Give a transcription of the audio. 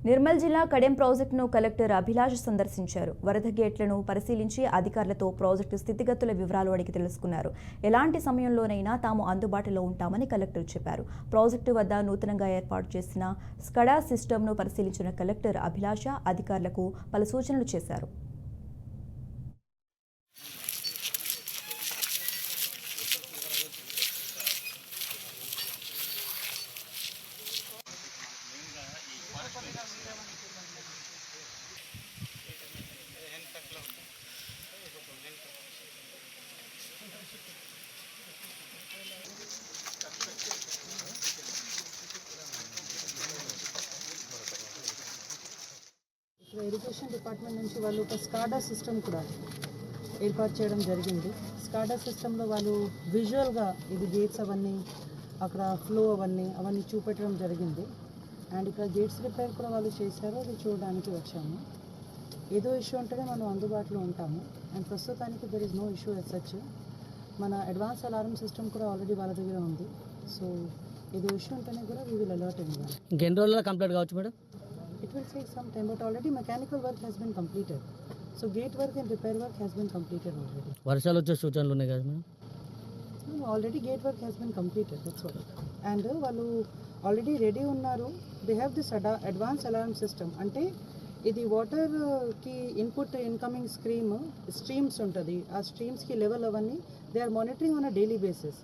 నిర్మల్ జిల్లా కడెం ప్రాజెక్టును కలెక్టర్ అభిలాష్ సందర్శించారు. వరద గేట్లను పరిశీలించి అధికారులతో ప్రాజెక్టు స్థితిగతుల వివరాలు అడిగి తెలుసుకున్నారు. ఎలాంటి సమయంలోనైనా తాము అందుబాటులో ఉంటామని కలెక్టర్ చెప్పారు. ప్రాజెక్టు వద్ద నూతనంగా ఏర్పాటు చేసిన స్కడా సిస్టమ్ను పరిశీలించిన కలెక్టర్ అభిలాష అధికారులకు పలు సూచనలు చేశారు. ఇరిగేషన్ డిపార్ట్మెంట్ నుంచి వాళ్ళు ఒక స్కాడా సిస్టమ్ కూడా ఏర్పాటు చేయడం జరిగింది. స్కాడా సిస్టంలో వాళ్ళు విజువల్గా ఇది గేట్స్ అవన్నీ అక్కడ ఫ్లో అవన్నీ చూపెట్టడం జరిగింది. అండ్ ఇక్కడ గేట్స్ రిపేర్ కూడా వాళ్ళు చేశారు, అది చూడడానికి వచ్చాము. ఏదో ఇష్యూ ఉంటేనే మనం అందుబాటులో ఉంటాము. అండ్ ప్రస్తుతానికి there is no issue as such. మన అడ్వాన్స్ అలారం సిస్టమ్ కూడా ఆల్రెడీ వాళ్ళ దగ్గర ఉంది. సో ఏదో ఇష్యూ ఉంటేనే కూడా వీ విల్ అలర్ట్ ఇవ్వాలి. ఎన్ని రోజుల్లో కంప్లీట్ కావచ్చు madam? It will take some time, but already mechanical work has been completed. So gate work and repair work has been completed already. వర్షాలు వచ్చే సూచనలు ఉన్నాయి కదా madam? Already gate work has been completed, that's all. And వాళ్ళు already ready ఉన్నారు. They have this advanced alarm system. అంటే ఇది వాటర్కి ఇన్పుట్ ఇన్కమింగ్ స్ట్రీమ్స్ ఉంటుంది. ఆ స్ట్రీమ్స్కి లెవెల్ అవన్నీ they are monitoring on a daily basis.